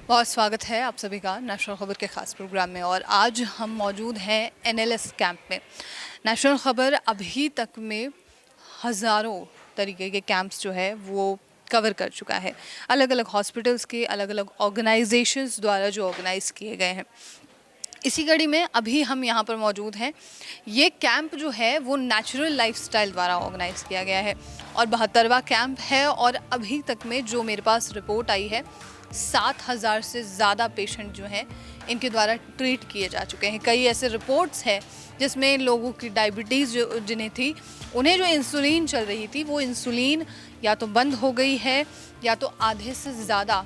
बहुत स्वागत है आप सभी का नेशनल खबर के ख़ास प्रोग्राम में। और आज हम मौजूद हैं एनएलएस कैंप में। नेशनल खबर अभी तक में हज़ारों तरीके के कैंप्स जो है वो कवर कर चुका है। अलग अलग हॉस्पिटल्स के अलग अलग ऑर्गेनाइजेशंस द्वारा जो ऑर्गेनाइज़ किए गए हैं। इसी कड़ी में अभी हम यहाँ पर मौजूद हैं। ये कैंप जो है वो नेचुरल लाइफस्टाइल द्वारा ऑर्गेनाइज़ किया गया है और 72वां कैंप है। और अभी तक में जो मेरे पास रिपोर्ट आई है, 7,000 से ज़्यादा पेशेंट जो हैं इनके द्वारा ट्रीट किए जा चुके हैं। कई ऐसे रिपोर्ट्स हैं जिसमें लोगों की डायबिटीज़ जो जिन्हें थी, उन्हें जो इंसुलिन चल रही थी वो इंसुलिन या तो बंद हो गई है या तो आधे से ज़्यादा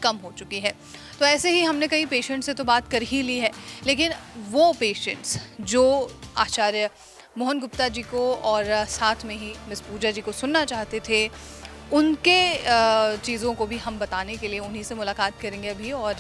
कम हो चुकी है। तो ऐसे ही हमने कई पेशेंट से तो बात कर ही ली है, लेकिन वो पेशेंट्स जो आचार्य मोहन गुप्ता जी को और साथ में ही मिस पूजा जी को सुनना चाहते थे, उनके चीज़ों को भी हम बताने के लिए उन्हीं से मुलाकात करेंगे अभी। और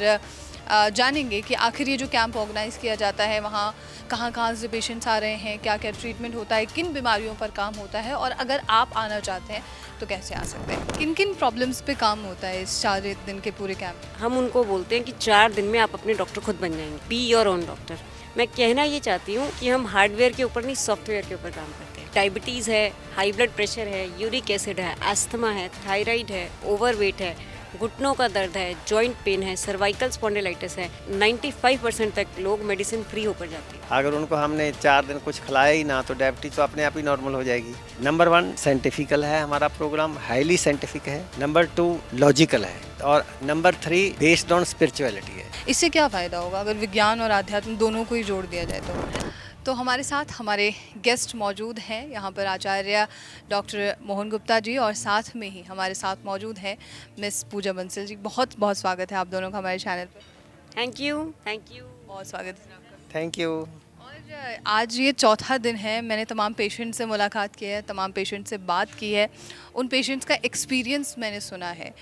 जानेंगे कि आखिर ये जो कैंप ऑर्गेनाइज़ किया जाता है वहाँ कहाँ कहाँ से पेशेंट्स आ रहे हैं, क्या क्या ट्रीटमेंट होता है, किन बीमारियों पर काम होता है, और अगर आप आना चाहते हैं तो कैसे आ सकते हैं, किन किन प्रॉब्लम्स पे काम होता है इस 4 दिन के पूरे कैंप। हम उनको बोलते हैं कि 4 दिन में आप अपने डॉक्टर खुद बन जाएंगे। Be your own doctor. मैं कहना ये चाहती हूँ कि हम हार्डवेयर के ऊपर नहीं, सॉफ्टवेयर के ऊपर काम करते हैं। डायबिटीज़ है, हाई ब्लड प्रेशर है, यूरिक एसिड है, अस्थमा है, थायराइड है, ओवरवेट है, घुटनों का दर्द है, जॉइंट पेन है, सर्वाइकल स्पॉन्डिलाइटिस है, 95% तक लोग मेडिसिन फ्री होकर जाते हैं। अगर उनको हमने 4 दिन कुछ खिलाया ही ना तो डायबिटीज तो अपने आप ही नॉर्मल हो जाएगी। नंबर 1 साइंटिफिकल है, हमारा प्रोग्राम हाईली साइंटिफिक है। नंबर 2 लॉजिकल है और नंबर 3 बेस्ड ऑन स्पिरिचुअलिटी है। इससे क्या फ़ायदा होगा अगर विज्ञान और आध्यात्म दोनों को ही जोड़ दिया जाए तो हमारे साथ हमारे गेस्ट मौजूद हैं यहाँ पर, आचार्य डॉक्टर मोहन गुप्ता जी, और साथ में ही हमारे साथ मौजूद हैं मिस पूजा बंसल जी। बहुत बहुत स्वागत है आप दोनों का हमारे चैनल पर। Thank you, thank you. बहुत स्वागत है आपका। Thank you. और आज ये चौथा दिन है, मैंने तमाम पेशेंट से मुलाकात की है, तमाम पेशेंट से बात की है, उन पेशेंट्स का एक्सपीरियंस मैंने सुना है।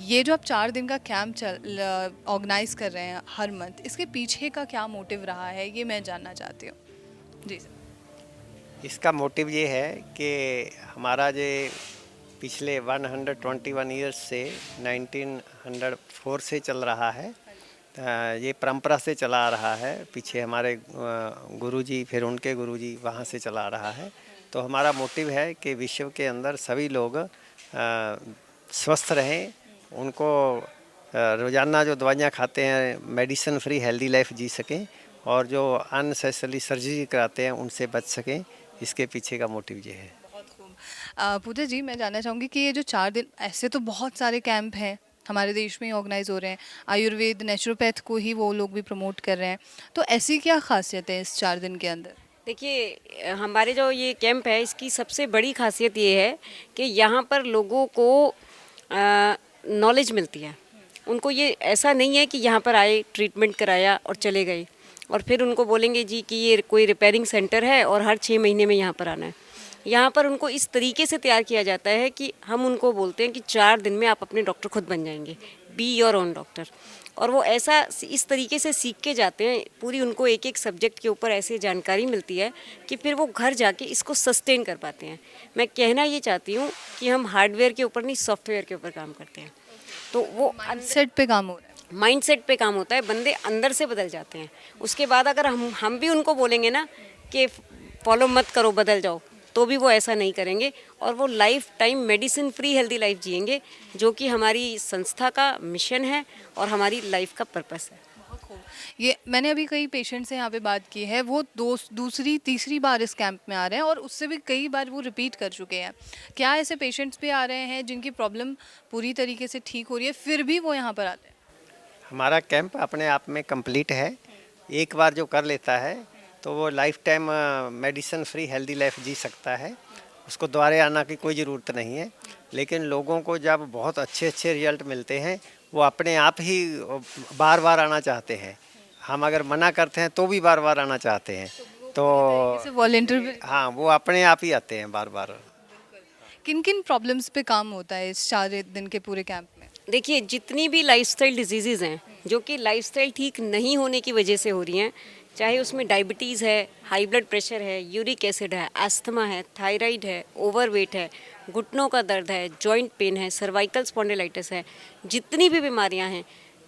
ये जो आप 4 दिन का कैंप ऑर्गेनाइज़ कर रहे हैं हर मंथ, इसके पीछे का क्या मोटिव रहा है ये मैं जानना चाहती हूँ। जी सर। इसका मोटिव ये है कि हमारा जो पिछले 121 ईयर्स से 1904 से चल रहा है, ये परंपरा से चला आ रहा है। पीछे हमारे गुरुजी, फिर उनके गुरुजी, वहाँ से चला आ रहा है। तो हमारा मोटिव है कि विश्व के अंदर सभी लोग स्वस्थ रहें, उनको रोज़ाना जो दवाइयाँ खाते हैं मेडिसिन फ्री हेल्दी लाइफ जी सकें, और जो अननेसेसरी सर्जरी कराते हैं उनसे बच सकें। इसके पीछे का मोटिव ये है। बहुत खूब। पूजा जी, मैं जानना चाहूँगी कि ये जो 4 दिन, ऐसे तो बहुत सारे कैंप हैं हमारे देश में ही ऑर्गेनाइज हो रहे हैं, आयुर्वेद नेचुरोपैथ को ही वो लोग भी प्रमोट कर रहे हैं, तो ऐसी क्या खासियत है इस 4 दिन के अंदर? देखिए, हमारे जो ये कैंप है इसकी सबसे बड़ी खासियत ये है कि यहाँ पर लोगों को नॉलेज मिलती है। उनको ये ऐसा नहीं है कि यहाँ पर आए, ट्रीटमेंट कराया और चले गए और फिर उनको बोलेंगे जी कि ये कोई रिपेयरिंग सेंटर है और हर 6 महीने में यहाँ पर आना है। यहाँ पर उनको इस तरीके से तैयार किया जाता है कि हम उनको बोलते हैं कि 4 दिन में आप अपने डॉक्टर खुद बन जाएंगे। Be your own doctor. और वो ऐसा इस तरीके से सीख के जाते हैं, पूरी उनको एक एक सब्जेक्ट के ऊपर ऐसे जानकारी मिलती है कि फिर वो घर जाके इसको सस्टेन कर पाते हैं। मैं कहना ये चाहती हूँ कि हम हार्डवेयर के ऊपर नहीं, सॉफ्टवेयर के ऊपर काम करते हैं। तो वो माइंडसेट पे काम हो रहा है। माइंडसेट पे काम होता है, बंदे अंदर से बदल जाते हैं। उसके बाद अगर हम भी उनको बोलेंगे ना कि फॉलो मत करो, बदल जाओ, तो भी वो ऐसा नहीं करेंगे और वो lifetime medicine free healthy life जिएंगे, जो कि हमारी संस्था का मिशन है और हमारी लाइफ का पर्पस है। बहुत खूब। ये मैंने अभी कई पेशेंट से यहाँ पे बात की है, वो दूसरी तीसरी बार इस कैंप में आ रहे हैं और उससे भी कई बार वो रिपीट कर चुके हैं। क्या ऐसे पेशेंट्स भी आ रहे हैं जिनकी प्रॉब्लम पूरी तरीके से ठीक हो रही है फिर भी वो यहाँ पर आते हैं? हमारा कैंप अपने आप में कंप्लीट है। एक बार जो कर लेता है तो वो lifetime medicine free healthy life जी सकता है, उसको दोबारा आना की कोई ज़रूरत नहीं है। लेकिन लोगों को जब बहुत अच्छे अच्छे रिजल्ट मिलते हैं वो अपने आप ही बार बार आना चाहते हैं। हम अगर मना करते हैं तो भी बार बार आना चाहते हैं। तो वॉलेंटियर। हाँ, वो अपने आप ही आते हैं बार बार। किन किन प्रॉब्लम्स पे काम होता है इस 4 दिन के पूरे कैंप में? देखिए, जितनी भी लाइफस्टाइल डिजीज़ हैं जो कि लाइफस्टाइल ठीक नहीं होने की वजह से हो रही हैं, चाहे उसमें डायबिटीज़ है, हाई ब्लड प्रेशर है, यूरिक एसिड है, अस्थमा है, थायराइड है, ओवरवेट है, घुटनों का दर्द है, जॉइंट पेन है, सर्वाइकल स्पॉन्डिलाइटिस है, जितनी भी बीमारियां हैं,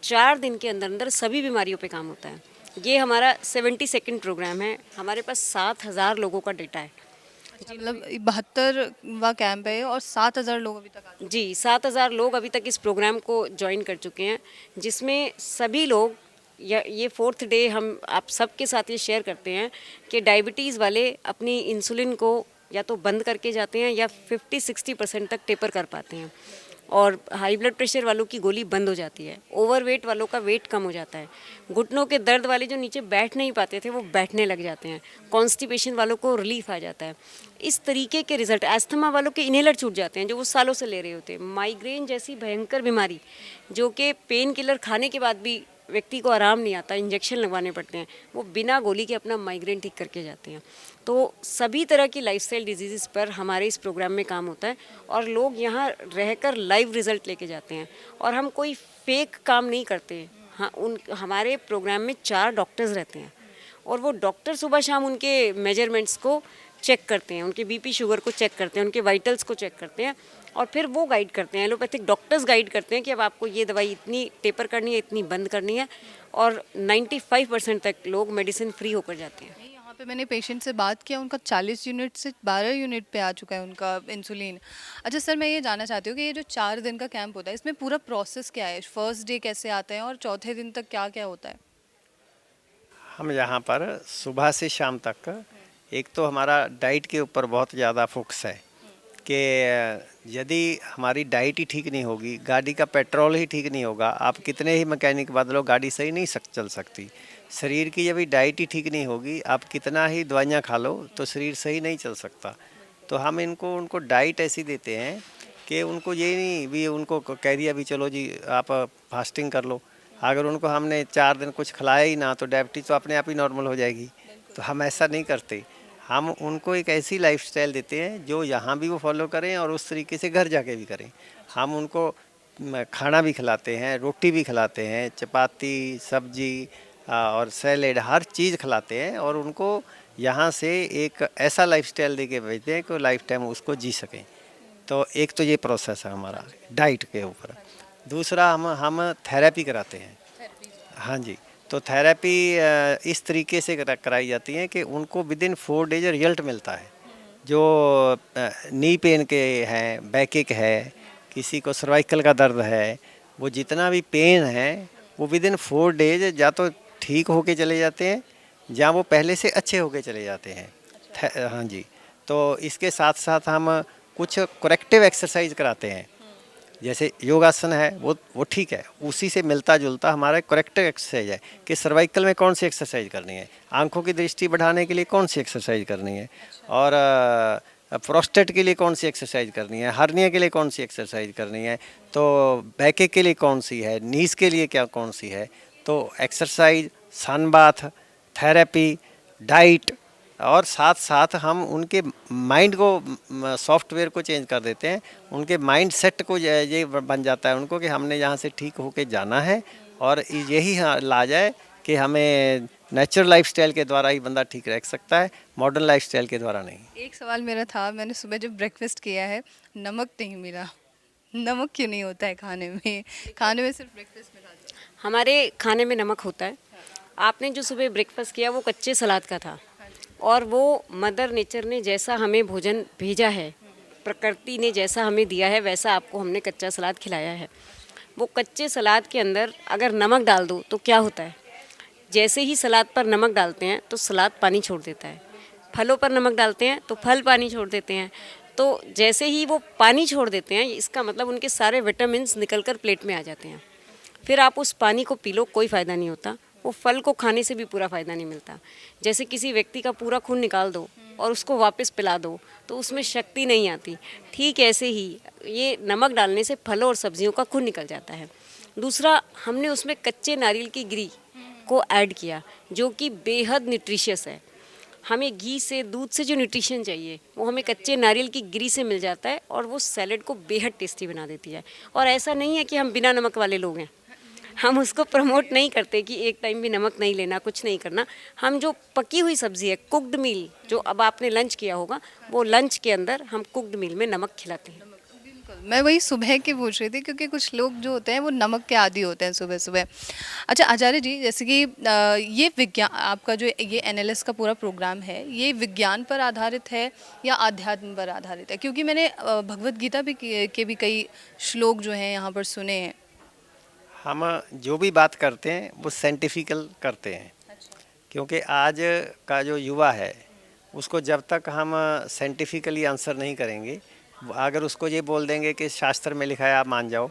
4 दिन के अंदर अंदर सभी बीमारियों पे काम होता है। ये हमारा 72nd प्रोग्राम है। हमारे पास 7,000 लोगों का डेटा है। मतलब 72वां कैंप है और 7,000 लोग अभी तक आ चुके जी, 7,000 लोग अभी तक इस प्रोग्राम को ज्वाइन कर चुके हैं, जिसमें सभी लोग ये 4th डे हम आप सबके साथ ये शेयर करते हैं कि डायबिटीज़ वाले अपनी इंसुलिन को या तो बंद करके जाते हैं या 50-60% तक टेपर कर पाते हैं, और हाई ब्लड प्रेशर वालों की गोली बंद हो जाती है, ओवरवेट वालों का वेट कम हो जाता है, घुटनों के दर्द वाले जो नीचे बैठ नहीं पाते थे वो बैठने लग जाते हैं, कॉन्स्टिपेशन वालों को रिलीफ आ जाता है। इस तरीके के रिजल्ट, एस्थमा वालों के इनहेलर छूट जाते हैं जो वो सालों से ले रहे होते हैं, माइग्रेन जैसी भयंकर बीमारी जो कि पेन किलर खाने के बाद भी व्यक्ति को आराम नहीं आता, इंजेक्शन लगवाने पड़ते हैं, वो बिना गोली के अपना माइग्रेन ठीक करके जाते हैं। तो सभी तरह की लाइफस्टाइल डिजीज़ पर हमारे इस प्रोग्राम में काम होता है और लोग यहाँ रहकर लाइव रिजल्ट लेके जाते हैं, और हम कोई फेक काम नहीं करते। हाँ, हमारे प्रोग्राम में 4 डॉक्टर्स रहते हैं और वो डॉक्टर सुबह शाम उनके मेजरमेंट्स को चेक करते हैं, उनके बीपी शुगर को चेक करते हैं, उनके वाइटल्स को चेक करते हैं, और फिर वो गाइड करते हैं, एलोपैथिक डॉक्टर्स गाइड करते हैं कि अब आपको ये दवाई इतनी टेपर करनी है, इतनी बंद करनी है, और 95% तक लोग मेडिसिन फ्री होकर जाते हैं। नहीं, यहाँ पे मैंने पेशेंट से बात किया, उनका 40 यूनिट से 12 यूनिट पे आ चुका है उनका इंसुलिन। अच्छा सर, मैं ये जानना चाहती हूँ कि ये जो 4 दिन का कैंप होता है इसमें पूरा प्रोसेस क्या है? फर्स्ट डे कैसे आते हैं और चौथे दिन तक क्या क्या होता है? हम यहाँ पर सुबह से शाम तक एक तो हमारा डाइट के ऊपर बहुत ज़्यादा फोकस है कि यदि हमारी डाइट ही ठीक नहीं होगी, गाड़ी का पेट्रोल ही ठीक नहीं होगा, आप कितने ही मैकेनिक बदलो गाड़ी सही नहीं चल सकती। शरीर की जब डाइट ही ठीक नहीं होगी, आप कितना ही दवाइयाँ खा लो तो शरीर सही नहीं चल सकता। तो हम उनको डाइट ऐसी देते हैं कि उनको ये नहीं भी उनको कह दिया भी चलो जी आप फास्टिंग कर लो, अगर उनको हमने 4 दिन कुछ खिलाया ही ना तो डायबिटीज़ तो अपने आप ही नॉर्मल हो जाएगी। तो हम ऐसा नहीं करते, हम उनको एक ऐसी लाइफस्टाइल देते हैं जो यहाँ भी वो फॉलो करें और उस तरीके से घर जाके भी करें। हम उनको खाना भी खिलाते हैं, रोटी भी खिलाते हैं, चपाती, सब्जी और सैलेड, हर चीज़ खिलाते हैं, और उनको यहाँ से एक ऐसा लाइफस्टाइल दे के भेजते हैं कि लाइफ टाइम उसको जी सकें। तो एक तो ये प्रोसेस है हमारा डाइट के ऊपर। दूसरा हम थेरेपी कराते हैं। हाँ जी, तो थेरेपी इस तरीके से कराई जाती है कि उनको विदिन 4 डेज रिजल्ट मिलता है। जो नी पेन के हैं, बैक है, किसी को सर्वाइकल का दर्द है, वो जितना भी पेन है वो विदिन 4 डेज या तो ठीक होके चले जाते हैं या वो पहले से अच्छे होके चले जाते हैं। हाँ जी, तो इसके साथ साथ हम कुछ करेक्टिव एक्सरसाइज कराते हैं, जैसे योगासन है वो ठीक है, उसी से मिलता जुलता हमारा करेक्टिव एक्सरसाइज है कि सर्वाइकल में कौन सी एक्सरसाइज करनी है, आंखों की दृष्टि बढ़ाने के लिए कौन सी एक्सरसाइज करनी है, और प्रोस्टेट के लिए कौन सी एक्सरसाइज करनी है, हर्निया के लिए कौन सी एक्सरसाइज करनी है, तो बैक के लिए कौन सी है, नीज के लिए क्या कौन सी है। तो exercise, sun bath, therapy, diet, और साथ साथ हम उनके माइंड को, सॉफ्टवेयर को चेंज कर देते हैं, उनके माइंड सेट को ये बन जाता है उनको कि हमने यहाँ से ठीक होके जाना है, और यही ला जाए कि हमें नेचुरल लाइफस्टाइल के द्वारा ही बंदा ठीक रह सकता है, मॉडर्न लाइफस्टाइल के द्वारा नहीं। एक सवाल मेरा था, मैंने सुबह जब ब्रेकफास्ट किया है नमक नहीं मिला, नमक क्यों नहीं होता है खाने में? खाने में सिर्फ ब्रेकफास्ट में खाते हैं। हमारे खाने में नमक होता है। आपने जो सुबह ब्रेकफास्ट किया वो कच्चे सलाद का था, और वो मदर नेचर ने जैसा हमें भोजन भेजा है, प्रकृति ने जैसा हमें दिया है, वैसा आपको हमने कच्चा सलाद खिलाया है। वो कच्चे सलाद के अंदर अगर नमक डाल दो तो क्या होता है, जैसे ही सलाद पर नमक डालते हैं तो सलाद पानी छोड़ देता है, फलों पर नमक डालते हैं तो फल पानी छोड़ देते हैं। तो जैसे ही वो पानी छोड़ देते हैं, इसका मतलब उनके सारे विटामिन्स निकलकर प्लेट में आ जाते हैं। फिर आप उस पानी को पी लो, कोई फ़ायदा नहीं होता। वो फल को खाने से भी पूरा फ़ायदा नहीं मिलता। जैसे किसी व्यक्ति का पूरा खून निकाल दो और उसको वापस पिला दो तो उसमें शक्ति नहीं आती, ठीक ऐसे ही ये नमक डालने से फलों और सब्जियों का खून निकल जाता है। दूसरा, हमने उसमें कच्चे नारियल की गिरी को ऐड किया जो कि बेहद न्यूट्रिशियस है। हमें घी से, दूध से जो न्यूट्रिशन चाहिए वो हमें कच्चे नारियल की गिरी से मिल जाता है, और वो सैलेड को बेहद टेस्टी बना देती है। और ऐसा नहीं है कि हम बिना नमक वाले लोग हैं, हम उसको प्रमोट नहीं करते कि एक टाइम भी नमक नहीं लेना, कुछ नहीं करना। हम जो पकी हुई सब्ज़ी है, कुक्ड मील, जो अब आपने लंच किया होगा, वो लंच के अंदर हम कुक्ड मील में नमक खिलाते हैं। बिल्कुल, मैं वही सुबह की पूछ रही थी क्योंकि कुछ लोग जो होते हैं वो नमक के आदी होते हैं सुबह सुबह। अच्छा आचार्य जी, जैसे कि ये विज्ञान आपका जो ये एनएलएस का पूरा प्रोग्राम है, ये विज्ञान पर आधारित है या आध्यात्म पर आधारित है? क्योंकि मैंने भगवत गीता भी के भी कई श्लोक जो हैं यहाँ पर सुने हैं। हम जो भी बात करते हैं वो साइंटिफिकल करते हैं, क्योंकि आज का जो युवा है उसको जब तक हम साइंटिफिकली आंसर नहीं करेंगे, अगर उसको ये बोल देंगे कि शास्त्र में लिखा है आप मान जाओ,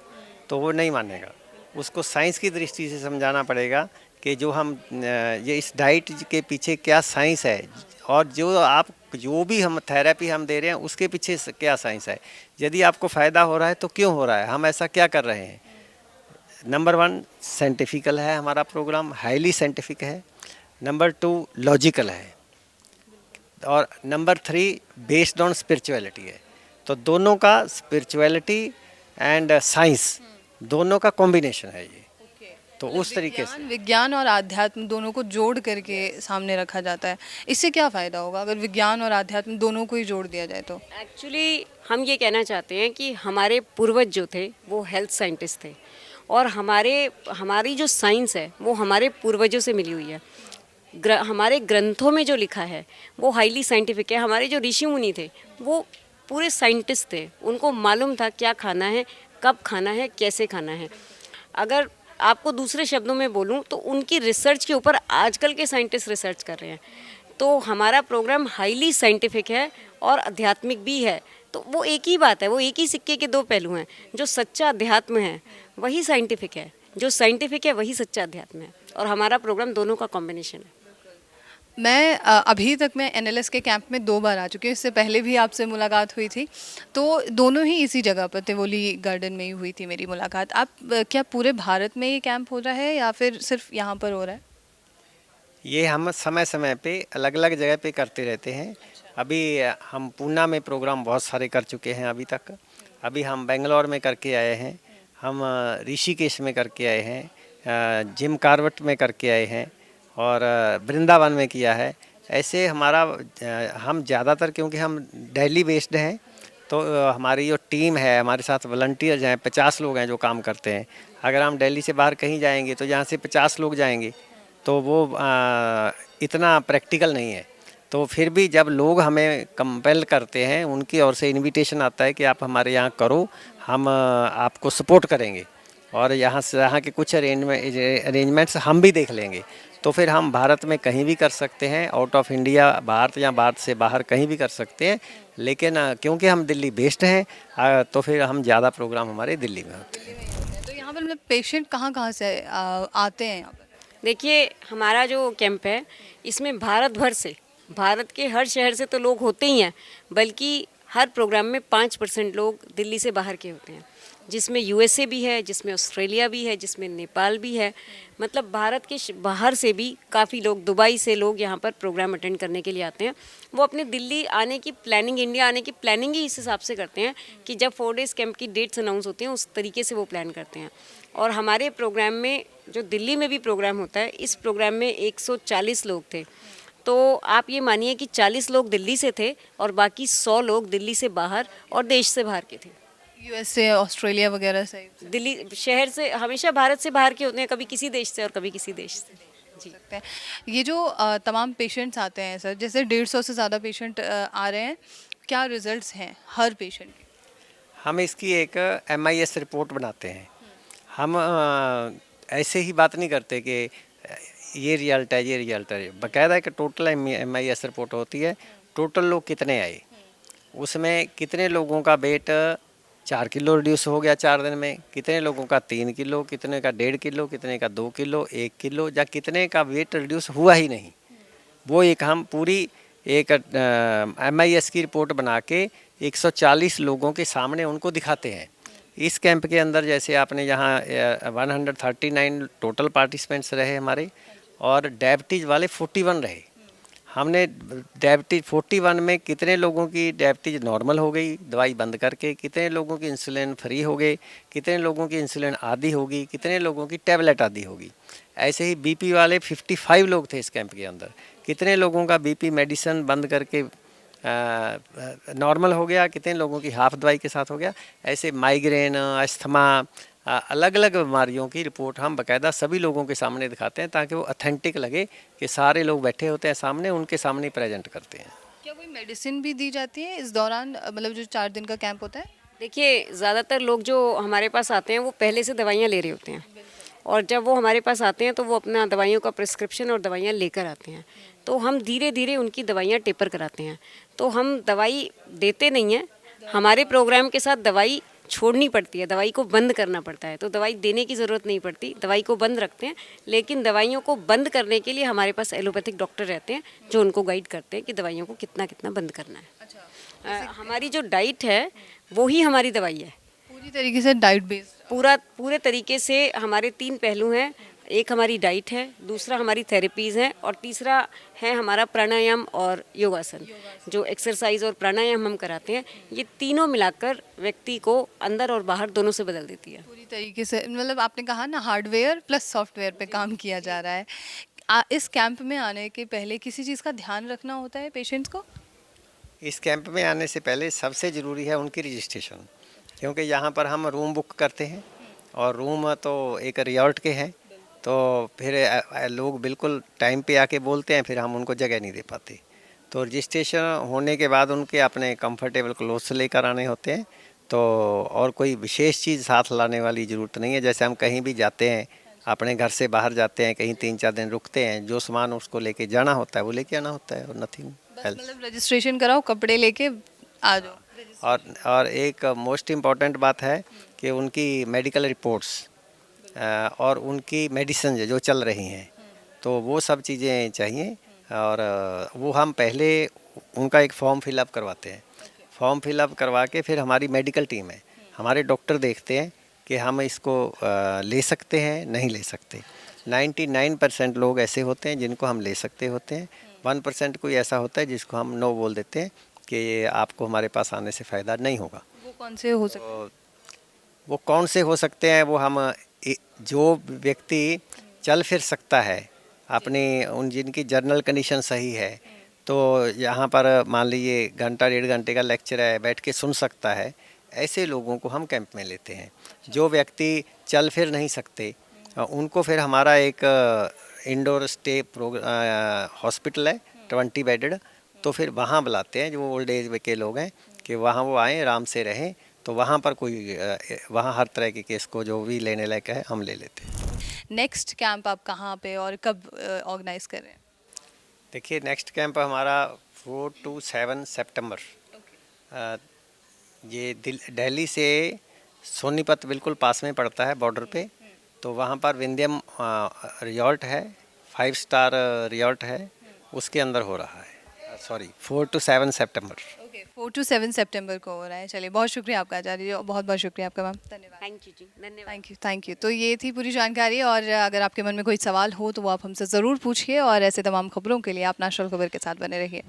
तो वो नहीं मानेगा। उसको साइंस की दृष्टि से समझाना पड़ेगा कि जो हम ये इस डाइट के पीछे क्या साइंस है, और जो भी हम थेरेपी हम दे रहे हैं उसके पीछे क्या साइंस है। यदि आपको फ़ायदा हो रहा है तो क्यों हो रहा है, हम ऐसा क्या कर रहे हैं। नंबर 1 साइंटिफिकल है हमारा प्रोग्राम, हाईली साइंटिफिक है। नंबर 2 लॉजिकल है, और नंबर 3 बेस्ड ऑन स्पिरिचुअलिटी है। तो दोनों का, स्पिरिचुअलिटी एंड साइंस दोनों का कॉम्बिनेशन है ये। तो उस तरीके से विज्ञान और आध्यात्म दोनों को जोड़ करके सामने रखा जाता है। इससे क्या फ़ायदा होगा अगर विज्ञान और आध्यात्म दोनों को ही जोड़ दिया जाए तो? एक्चुअली हम ये कहना चाहते हैं कि हमारे पूर्वज जो थे वो हेल्थ साइंटिस्ट थे, और हमारी जो साइंस है वो हमारे पूर्वजों से मिली हुई है। हमारे ग्रंथों में जो लिखा है वो हाईली साइंटिफिक है। हमारे जो ऋषि मुनि थे वो पूरे साइंटिस्ट थे, उनको मालूम था क्या खाना है, कब खाना है, कैसे खाना है। अगर आपको दूसरे शब्दों में बोलूं तो उनकी रिसर्च के ऊपर आजकल के साइंटिस्ट रिसर्च कर रहे हैं। तो हमारा प्रोग्राम हाईली साइंटिफिक है और आध्यात्मिक भी है। तो वो एक ही बात है, वो एक ही सिक्के के दो पहलू हैं। जो सच्चा अध्यात्म है वही साइंटिफिक है, जो साइंटिफिक है वही सच्चा अध्यात्म है, और हमारा प्रोग्राम दोनों का कॉम्बिनेशन है। मैं अभी तक मैं एनएलएस के कैंप में 2 बार आ चुकी हूँ। इससे पहले भी आपसे मुलाकात हुई थी, तो दोनों ही इसी जगह पर तिवोली गार्डन में ही हुई थी मेरी मुलाकात। आप क्या पूरे भारत में ये कैंप हो रहा है या फिर सिर्फ यहाँ पर हो रहा है? ये हम समय समय पे अलग अलग जगह पे करते रहते हैं। अभी हम पूना में प्रोग्राम बहुत सारे कर चुके हैं अभी तक। अभी हम बेंगलोर में करके आए हैं, हम ऋषिकेश में करके आए हैं, जिम कार्बेट में करके आए हैं, और वृंदावन में किया है। ऐसे हमारा हम ज़्यादातर, क्योंकि हम दिल्ली बेस्ड हैं, तो हमारी जो टीम है, हमारे साथ वॉलंटियर्स हैं, 50 लोग हैं जो काम करते हैं। अगर हम दिल्ली से बाहर कहीं जाएंगे तो यहाँ से 50 लोग जाएंगे, तो वो इतना प्रैक्टिकल नहीं है। तो फिर भी जब लोग हमें कंपेल करते हैं, उनकी ओर से इनविटेशन आता है कि आप हमारे यहाँ करो, हम आपको सपोर्ट करेंगे, और यहाँ के कुछ अरेंजमेंट्स हम भी देख लेंगे। तो फिर हम भारत में कहीं भी कर सकते हैं, आउट ऑफ इंडिया, भारत या भारत से बाहर कहीं भी कर सकते हैं। लेकिन क्योंकि हम दिल्ली बेस्ड हैं, तो फिर हम ज़्यादा प्रोग्राम हमारे दिल्ली में होते हैं। तो यहाँ पर मतलब पेशेंट कहाँ से आते हैं यहाँ पर? देखिए, हमारा जो कैंप है इसमें भारत भर से, भारत के हर शहर से तो लोग होते ही हैं, बल्कि हर प्रोग्राम में 5% लोग दिल्ली से बाहर के होते हैं, जिसमें यूएसए भी है, जिसमें ऑस्ट्रेलिया भी है, जिसमें नेपाल भी है। मतलब भारत के बाहर से भी काफ़ी लोग, दुबई से लोग यहाँ पर प्रोग्राम अटेंड करने के लिए आते हैं। वो अपने दिल्ली आने की प्लानिंग, इंडिया आने की प्लानिंग ही इस हिसाब से करते हैं कि जब 4 डेज़ कैंप की डेट्स अनाउंस होती हैं उस तरीके से वो प्लान करते हैं। और हमारे प्रोग्राम में, जो दिल्ली में भी प्रोग्राम होता है, इस प्रोग्राम में 140 लोग थे। तो आप ये मानिए कि 40 लोग दिल्ली से थे और बाकी 100 लोग दिल्ली से बाहर और देश से बाहर के थे। यूएसए, ऑस्ट्रेलिया वगैरह से? दिल्ली शहर से हमेशा भारत से बाहर के होते हैं, कभी किसी देश से और कभी किसी देश से। जी, सकते हैं। ये जो तमाम पेशेंट्स आते हैं सर, जैसे 150 से ज़्यादा पेशेंट आ रहे हैं, क्या रिजल्ट्स हैं हर पेशेंट के? हम इसकी एक MIS रिपोर्ट बनाते हैं। हम ऐसे ही बात नहीं करते कि ये रिजल्ट है, ये रिजल्ट है। बाकायदा एक टोटल MIS रिपोर्ट होती है। टोटल लोग कितने आए, उसमें कितने लोगों का वेट 4 किलो रिड्यूस हो गया 4 दिन में, कितने लोगों का 3 किलो, कितने का 1.5 किलो, कितने का 2 किलो, 1 किलो, या कितने का वेट रिड्यूस हुआ ही नहीं। वो एक हम पूरी एक MIS की रिपोर्ट बना के 140 लोगों के सामने उनको दिखाते हैं। इस कैंप के अंदर जैसे आपने यहाँ 139 टोटल पार्टिसिपेंट्स रहे हमारे, और डायबिटीज़ वाले 41 रहे। हमने डायबिटीज़ 41 में कितने लोगों की डायबिटीज़ नॉर्मल हो गई दवाई बंद करके, कितने लोगों की इंसुलिन फ्री हो गए, कितने लोगों की इंसुलिन आधी होगी, कितने लोगों की टैबलेट आधी होगी। ऐसे ही BP वाले 55 लोग थे इस कैंप के अंदर, कितने लोगों का BP मेडिसिन बंद करके नॉर्मल हो गया, कितने लोगों की हाफ दवाई के साथ हो गया। ऐसे माइग्रेन, अस्थमा, अलग अलग बीमारियों की रिपोर्ट हम बाकायदा सभी लोगों के सामने दिखाते हैं ताकि वो ऑथेंटिक लगे कि सारे लोग बैठे होते हैं सामने, उनके सामने प्रेजेंट करते हैं। क्या कोई मेडिसिन भी दी जाती है इस दौरान, मतलब जो 4 दिन का कैंप होता है? देखिए, ज़्यादातर लोग जो हमारे पास आते हैं वो पहले से दवाइयाँ ले रहे होते हैं, और जब वो हमारे पास आते हैं तो वो अपना दवाइयों का प्रिस्क्रिप्शन और दवाइयाँ लेकर आते हैं। तो हम धीरे धीरे उनकी दवाइयाँ टेपर कराते हैं। तो हम दवाई देते नहीं हैं, हमारे प्रोग्राम के साथ दवाई छोड़नी पड़ती है, दवाई को बंद करना पड़ता है। तो दवाई देने की ज़रूरत नहीं पड़ती, दवाई को बंद रखते हैं। लेकिन दवाइयों को बंद करने के लिए हमारे पास एलोपैथिक डॉक्टर रहते हैं जो उनको गाइड करते हैं कि दवाइयों को कितना कितना बंद करना है। हमारी जो डाइट है वो ही हमारी दवाई है। पूरी तरीके से डाइट बेस्ड? पूरे तरीके से हमारे 3 पहलू हैं। एक हमारी डाइट है, दूसरा हमारी थेरेपीज़ हैं, और तीसरा है हमारा प्राणायाम और योगासन। जो एक्सरसाइज और प्राणायाम हम कराते हैं, ये तीनों मिलाकर व्यक्ति को अंदर और बाहर दोनों से बदल देती है। पूरी तरीके से, मतलब आपने कहा ना हार्डवेयर प्लस सॉफ्टवेयर पे काम किया जा रहा है। इस कैंप में आने के पहले किसी चीज़ का ध्यान रखना होता है पेशेंट्स को? इस कैंप में आने से पहले सबसे ज़रूरी है उनकी रजिस्ट्रेशन, क्योंकि यहाँ पर हम रूम बुक करते हैं और रूम तो एक रिजॉर्ट के हैं, तो फिर लोग बिल्कुल टाइम पे आके बोलते हैं, फिर हम उनको जगह नहीं दे पाते। तो रजिस्ट्रेशन होने के बाद उनके अपने कंफर्टेबल क्लोथ्स लेकर आने होते हैं। तो और कोई विशेष चीज़ साथ लाने वाली ज़रूरत नहीं है। जैसे हम कहीं भी जाते हैं, अपने घर से बाहर जाते हैं, कहीं 3-4 दिन रुकते हैं, जो सामान उसको लेके जाना होता है वो लेके आना होता है, और नथिंग बस एल्स। मतलब रजिस्ट्रेशन कराओ, कपड़े लेके आ जाओ। और एक मोस्ट इम्पॉर्टेंट बात है कि उनकी मेडिकल रिपोर्ट्स और उनकी मेडिसिन जो चल रही हैं, तो वो सब चीज़ें चाहिए। और वो हम पहले उनका एक फॉर्म फिलअप करवाते हैं। फॉर्म फिलअप करवा के फिर हमारी मेडिकल टीम है, हमारे डॉक्टर देखते हैं कि हम इसको ले सकते हैं नहीं ले सकते। 99% लोग ऐसे होते हैं जिनको हम ले सकते होते हैं। 1% कोई ऐसा होता है जिसको हम नो बोल देते हैं कि आपको हमारे पास आने से फ़ायदा नहीं होगा। वो कौन से हो सकते हैं? वो कौन से हो सकते हैं, वो हम जो व्यक्ति चल फिर सकता है, अपनी उन जिनकी जर्नल कंडीशन सही है, तो यहाँ पर मान लीजिए घंटा 1.5 घंटे का लेक्चर है, बैठ के सुन सकता है, ऐसे लोगों को हम कैंप में लेते हैं। जो व्यक्ति चल फिर नहीं सकते, उनको फिर हमारा एक इंडोर स्टे हॉस्पिटल है 20 बेडेड, तो फिर वहाँ बुलाते हैं जो ओल्ड एज के लोग हैं कि वहाँ वो आएँ, आराम से रहें। तो वहाँ पर कोई वहाँ हर तरह के केस को जो भी लेने लायक है हम ले लेते हैं। नेक्स्ट कैंप आप कहाँ पे और कब ऑर्गेनाइज कर रहे हैं? देखिए, नेक्स्ट कैंप हमारा 4 to 7 सितंबर। ये दिल्ली से सोनीपत बिल्कुल पास में पड़ता है, बॉर्डर पे। तो वहाँ पर विंध्यम रिजॉर्ट है, 5 स्टार रिजॉर्ट है, उसके अंदर हो रहा है। Sorry, 4 to 7 September. Okay, 4 to 7 सितंबर को हो रहा है। चलिए, बहुत शुक्रिया आपका आचार्य जी, बहुत बहुत शुक्रिया आपका मैम, धन्यवाद। थैंक यू जी, धन्यवाद। Thank you. तो ये थी पूरी जानकारी, और अगर आपके मन में कोई सवाल हो तो वो आप हमसे ज़रूर पूछिए, और ऐसे तमाम खबरों के लिए आप नेशनल खबर के साथ बने रहिए।